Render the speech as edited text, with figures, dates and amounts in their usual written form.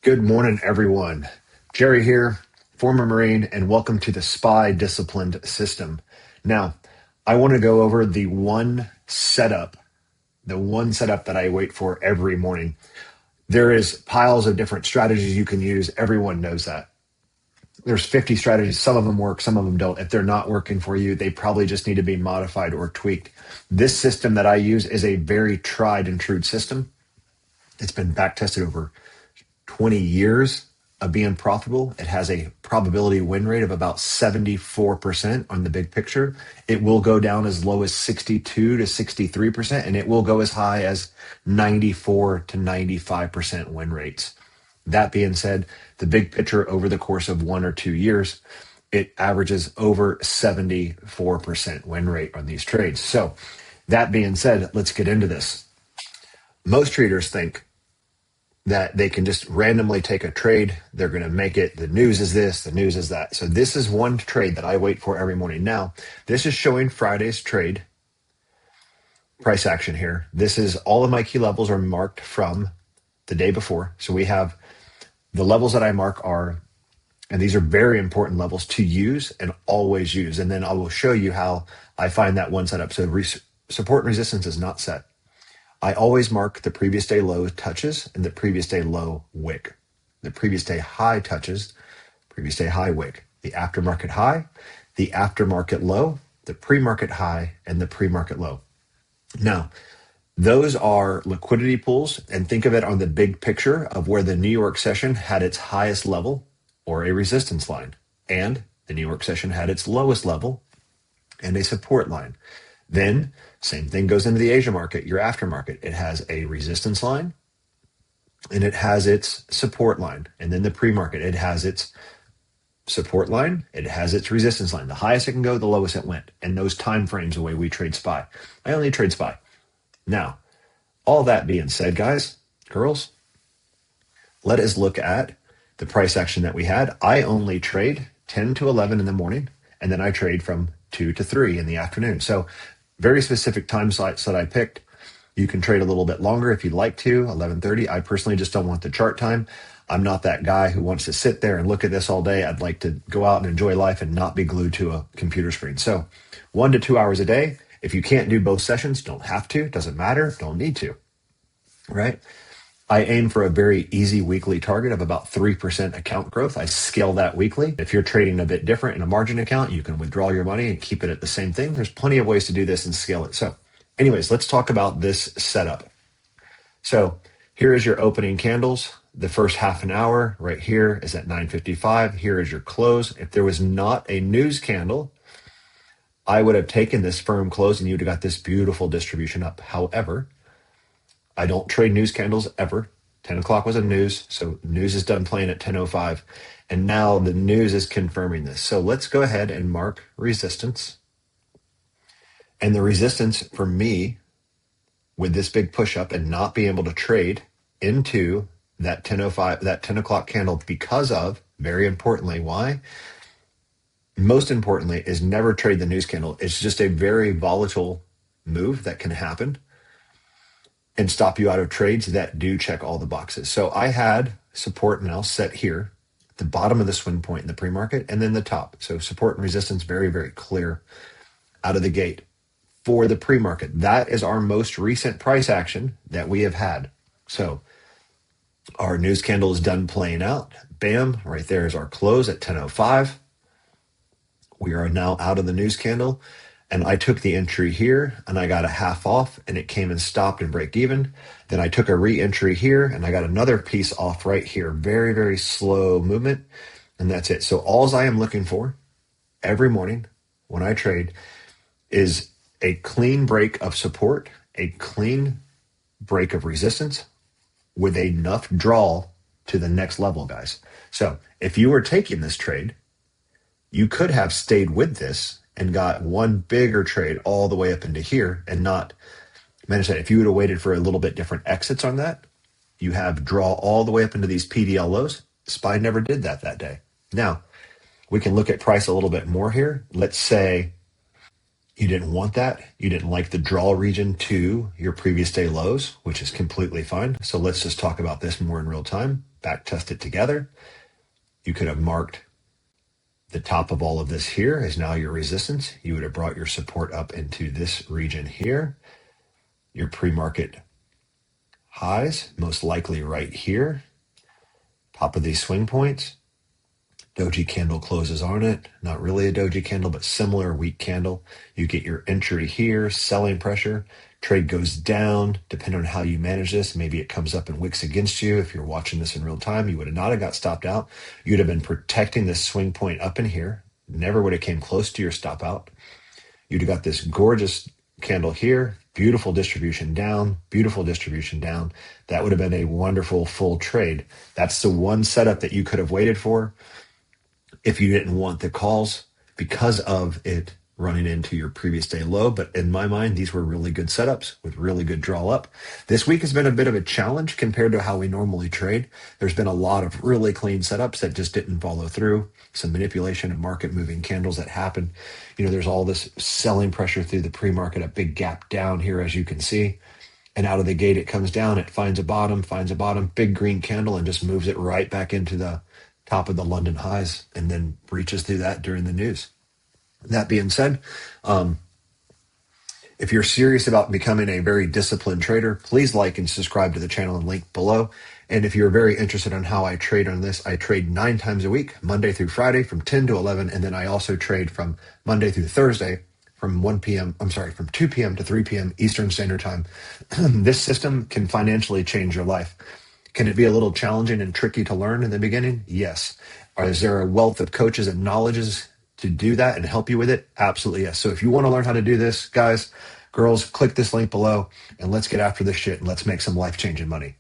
Good morning, everyone. Jerry here, former Marine, and welcome to the SPY Disciplined System. Now, I want to go over the one setup that I wait for every morning. There is piles of different strategies you can use. Everyone knows that. There's 50 strategies. Some of them work, some of them don't. If they're not working for you, they probably just need to be modified or tweaked. This system that I use is a very tried and true system. It's been back tested over 20 years of being profitable. It has a probability win rate of about 74% on the big picture. It will go down as low as 62 to 63%, and it will go as high as 94 to 95% win rates. That being said, the big picture over the course of 1 or 2 years, it averages over 74% win rate on these trades. So that being said, let's get into this. Most traders think that they can just randomly take a trade. They're going to make it. The news is this, the news is that. So this is one trade that I wait for every morning. Now, this is showing Friday's trade price action here. This is all of my key levels are marked from the day before. So we have the levels that I mark are, and these are very important levels to use and always use. And then I will show you how I find that one setup. So support and resistance is not set. I always mark the previous day low touches and the previous day low wick. The previous day high touches, previous day high wick. The aftermarket high, the aftermarket low, the pre-market high, and the pre-market low. Now, those are liquidity pools, and think of it on the big picture of where the New York session had its highest level or a resistance line, and the New York session had its lowest level and a support line. Then same thing goes into the Asia market, your aftermarket. It has a resistance line and it has its support line. And then the pre-market, it has its support line, it has its resistance line. The highest it can go, the lowest it went. And those time frames, the way we trade SPY. I only trade SPY. Now, all that being said, guys, girls, let us look at the price action that we had. I only trade 10 to 11 in the morning, and then I trade from 2 to 3 in the afternoon. So very specific time slots that I picked. You can trade a little bit longer if you'd like to, 11:30. I personally just don't want the chart time. I'm not that guy who wants to sit there and look at this all day. I'd like to go out and enjoy life and not be glued to a computer screen. So 1 to 2 hours a day. If you can't do both sessions, don't have to, doesn't matter, don't need to, right? I aim for a very easy weekly target of about 3% account growth. I scale that weekly. If you're trading a bit different in a margin account, you can withdraw your money and keep it at the same thing. There's plenty of ways to do this and scale it. So anyways, let's talk about this setup. So here is your opening candles. The first half an hour right here is at 9:55. Here is your close. If there was not a news candle, I would have taken this firm close and you'd have got this beautiful distribution up. However, I don't trade news candles ever. 10 o'clock was a news, so news is done playing at 10:05. And now the news is confirming this. So let's go ahead and mark resistance. And the resistance for me with this big push up and not being able to trade into that 10:05, that 10 o'clock candle because of, very importantly, why? Most importantly, is never trade the news candle. It's just a very volatile move that can happen and stop you out of trades that do check all the boxes. So I had support now set here at the bottom of the swing point in the pre-market and then the top. So support and resistance very, very clear out of the gate for the pre-market. That is our most recent price action that we have had. So our news candle is done playing out. Bam, right there is our close at 10:05. We are now out of the news candle. And I took the entry here and I got a half off and it came and stopped and break even. Then I took a re-entry here and I got another piece off right here. Very, very slow movement. And that's it. So all I am looking for every morning when I trade is a clean break of support, a clean break of resistance with enough draw to the next level, guys. So if you were taking this trade, you could have stayed with this and got one bigger trade all the way up into here and not manage that. If you would have waited for a little bit different exits on that, you have draw all the way up into these PDL lows. SPY never did that day. Now, we can look at price a little bit more here. Let's say You didn't want that. You didn't like the draw region to your previous day lows, which is completely fine. So let's just talk about this more in real time. Back test it together. You could have marked the top of all of this here is now your resistance. You would have brought your support up into this region here. Your pre-market highs, most likely right here. Top of these swing points. Doji candle closes on it. Not really a doji candle, but similar weak candle. You get your entry here, selling pressure. Trade goes down, depending on how you manage this. Maybe it comes up and wicks against you. If you're watching this in real time, you would have not have got stopped out. You'd have been protecting this swing point up in here. Never would have came close to your stop out. You'd have got this gorgeous candle here, beautiful distribution down, beautiful distribution down. That would have been a wonderful full trade. That's the one setup that you could have waited for if you didn't want the calls because of it running into your previous day low. But in my mind, these were really good setups with really good draw up. This week has been a bit of a challenge compared to how we normally trade. There's been a lot of really clean setups that just didn't follow through. Some manipulation and market moving candles that happen. There's all this selling pressure through the pre-market, a big gap down here, as you can see. And out of the gate, it comes down, it finds a bottom, big green candle, and just moves it right back into the top of the London highs and then breaches through that during the news. That being said, if you're serious about becoming a very disciplined trader, please like and subscribe to the channel and link below. And if you're very interested in how I trade on this, I trade 9 times a week, Monday through Friday from 10 to 11. And then I also trade from Monday through Thursday from 2 p.m. to 3 p.m. Eastern Standard Time. This system can financially change your life. Can it be a little challenging and tricky to learn in the beginning? Yes. Is there a wealth of coaches and knowledges to do that and help you with it? Absolutely, yes. So if you want to learn how to do this, guys, girls, click this link below and let's get after this shit and let's make some life-changing money.